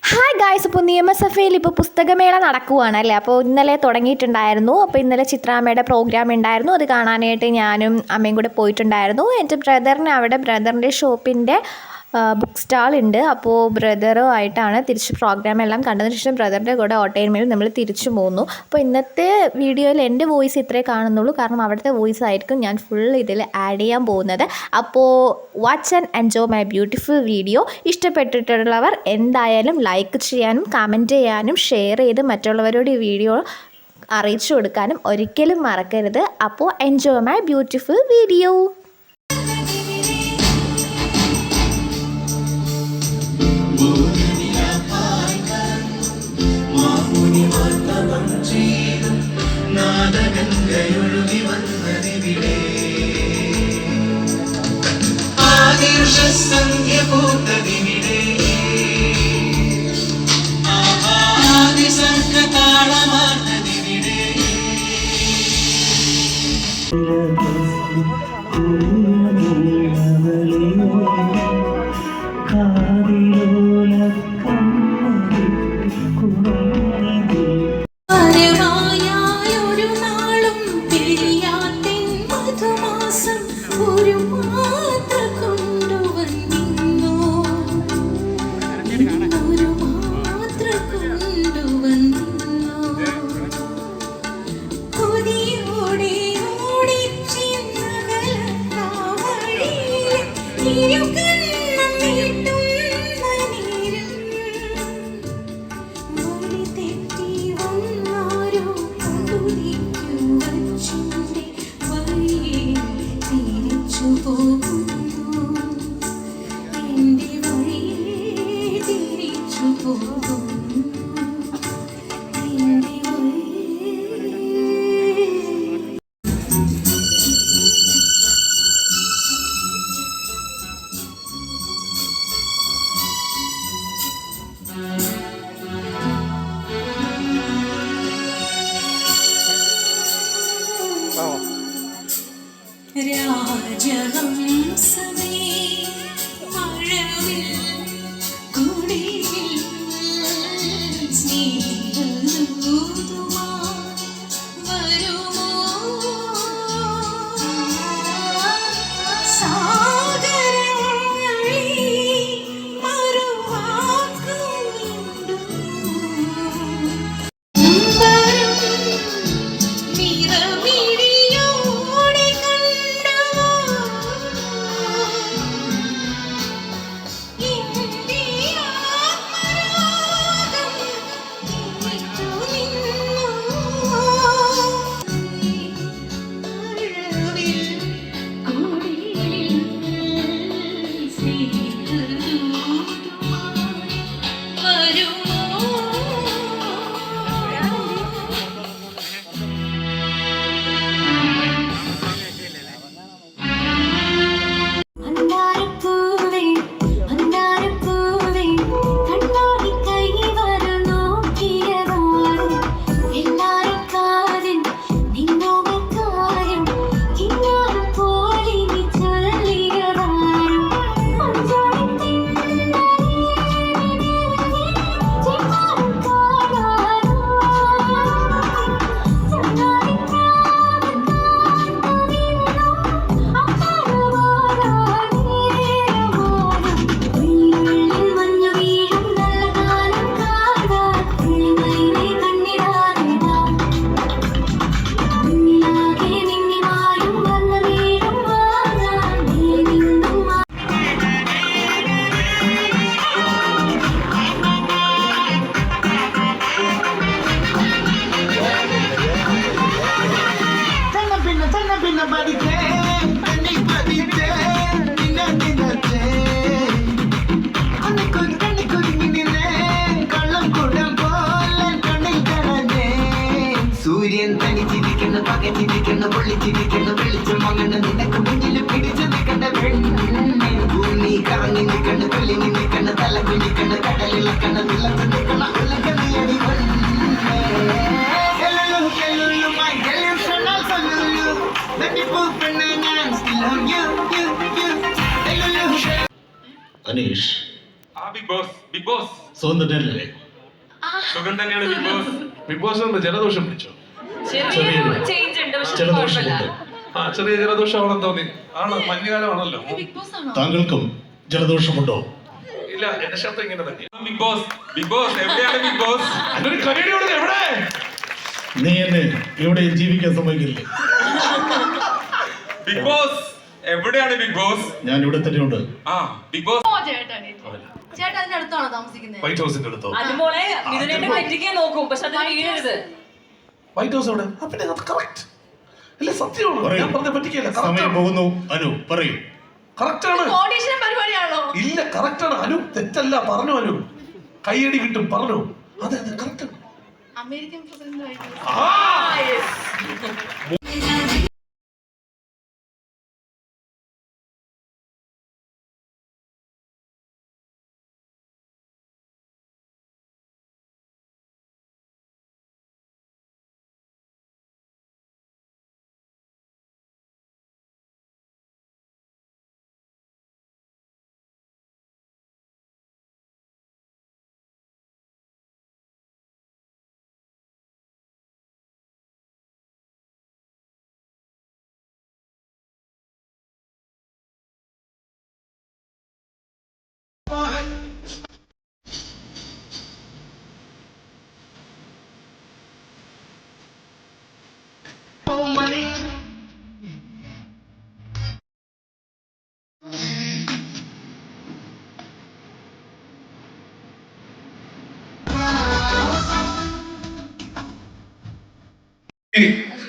Hi guys, ഇപ്പോൾ നിയമസഭയിൽ ഇപ്പോൾ പുസ്തകമേള നടക്കുവാണ് അല്ലേ. അപ്പോൾ ഇന്നലെ തുടങ്ങിയിട്ടുണ്ടായിരുന്നു. അപ്പോൾ ഇന്നലെ ചിത്രാമ്മയുടെ പ്രോഗ്രാം ഉണ്ടായിരുന്നു. അത് കാണാനായിട്ട് ഞാനും അമ്മയും കൂടെ പോയിട്ടുണ്ടായിരുന്നു. എൻ്റെ ബ്രദറിൻ്റെ ഷോപ്പിൻ്റെ ബുക്ക് സ്റ്റാൾ ഉണ്ട്. അപ്പോൾ ബ്രദറുമായിട്ടാണ് തിരിച്ച് പ്രോഗ്രാം എല്ലാം കണ്ടതിന് ശേഷം ബ്രദറിൻ്റെ കൂടെ ഓട്ടോയിൽ നമ്മൾ തിരിച്ചു പോന്നു. അപ്പോൾ ഇന്നത്തെ വീഡിയോയിൽ എൻ്റെ വോയിസ് ഇത്രേ കാണുന്നുള്ളൂ, കാരണം അവിടുത്തെ വോയിസ് ആയിരിക്കും ഞാൻ ഫുൾ ഇതിൽ ആഡ് ചെയ്യാൻ പോകുന്നത്. അപ്പോൾ watch and enjoy my beautiful video. ഇഷ്ടപ്പെട്ടിട്ടുള്ളവർ എന്തായാലും ലൈക്ക് ചെയ്യാനും കമൻറ്റ് ചെയ്യാനും ഷെയർ ചെയ്ത് മറ്റുള്ളവരോട് ഈ വീഡിയോ അറിയിച്ചു കൊടുക്കാനും ഒരിക്കലും മറക്കരുത്. അപ്പോൾ എൻജോയ് മൈ ബ്യൂട്ടിഫുൾ വീഡിയോ. രാജഹംസമേ മഴവിൽ കുടിലിൽ സ്നേഹദൂതുമായി വരുമോ സാഗരങ്ങളിൽ മറുവാക്കുമിണ്ടു സൂര്യൻ തനിച്ചിരിക്കുന്നു പകച്ചിരിക്കുന്നു പൊള്ളിച്ചിരിക്കുന്നു വെളിച്ചം അങ്ങനെ നിനക്ക് മുന്നിൽ പിടിച്ചു നിൽക്കണ്ട പെണ്ണെ ഭൂമി കറങ്ങി നിൽക്കണ്ട് കൊല്ലിങ്ങി നിൽക്കണ്ട് തല കുഞ്ഞിക്കണ്ട് കടലിളക്കണ്ട് നിലത്ത് നിൽക്കണ ഉലകണിയടി അനീഷ് ബിഗ് ബോസ് സുഖം തന്നെയല്ലേ? സുഖം തന്നെയാണ് ബിഗ് ബോസ്. ബിഗ് ബോസ് ജലദോഷം പിടിച്ചോ? ജലദോഷമുണ്ട്. ചെറിയ ജലദോഷമാണെന്ന് തോന്നി. ആണോ? മഞ്ഞുകാലമാണല്ലോ. താങ്കൾക്കും ജലദോഷമുണ്ടോ? ഇല്ല, എന്റെ ശബ്ദം ഇങ്ങനെ തന്നെ. ബിഗ് ബോസ്, ബിഗ് ബോസ് എവിടെയാണ് ബിഗ് ബോസ്? അതൊരു കരടിയോട് എവിടെ? നീ എന്നെ എവിടെയും ജീവിക്കാൻ സമ്മതിക്കില്ലേ? ബിഗ് ബോസ് എവിടെയാണ് ബിഗ് ബോസ്? ഞാൻ ഇവിടെ തന്നെയുണ്ട്. ആ ബിഗ് ബോസ് ചേട്ടാ അതിനടുത്താണോ താമസിക്കുന്നത്? വൈറ്റ് ഹൗസിന്റെ അടുത്തോ? അതുപോലെ ഇതിനെ പറ്റിക്കാൻ നോക്കും, പക്ഷെ അത് വീഴരുത്. വൈറ്റ് ഹൗസ് എവിടെ? പിന്നെ അത് കറക്റ്റ് അല്ലേ? സത്യമാണ്. പറയൂ. ഞാൻ പറഞ്ഞ പറ്റിക്കല്ല. സമയം പോകുന്നു. അനു പറയൂ. കറക്റ്റ് ആണ്. ഓഡീഷൻ പരിപാടിയാണോ? ഇല്ല, കറക്റ്റ് ആണ്. അനു തെറ്റല്ല പറഞ്ഞു. അനു കൈയടി കിട്ടും പറഞ്ഞു. അതെ അതെ കറക്റ്റ് ആണ്. അമേരിക്കൻ പ്രസിഡന്റ്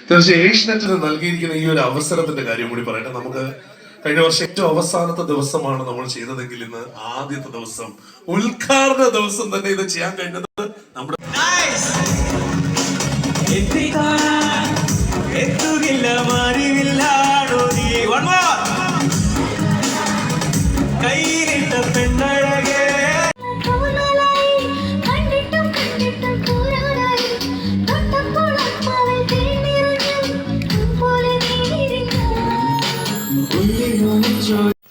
തീർച്ചയായും ഏഷ്യനെറ്റിന് നൽകിയിരിക്കുന്ന ഈ ഒരു അവസരത്തിന്റെ കാര്യം കൂടി പറയട്ടെ. നമുക്ക് കഴിഞ്ഞ വർഷം ഏറ്റവും അവസാനത്തെ ദിവസമാണ് നമ്മൾ ചെയ്തതെങ്കിൽ ഇന്ന് ആദ്യത്തെ ദിവസം, ഉദ്ഘാടന ദിവസം തന്നെ ഇത് ചെയ്യാൻ കഴിഞ്ഞത് നമ്മുടെ കയ്യിലിട്ട പെണ്ണഴകേ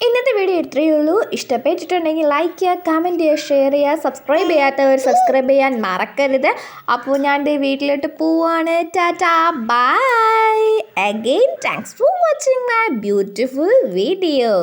ഇന്നത്തെ വീഡിയോ ഇത്രയേ ഉള്ളൂ. ഇഷ്ടപ്പെട്ടിട്ടുണ്ടെങ്കിൽ ലൈക്ക് ചെയ്യുക, കമൻറ്റ് ചെയ്യുക, ഷെയർ ചെയ്യുക. സബ്സ്ക്രൈബ് ചെയ്യാത്തവർ സബ്സ്ക്രൈബ് ചെയ്യാൻ മറക്കരുത്. അപ്പോൾ ഞാൻ വീട്ടിലോട്ട് പോവാണ്. Tata bye again. Thanks for watching my beautiful video.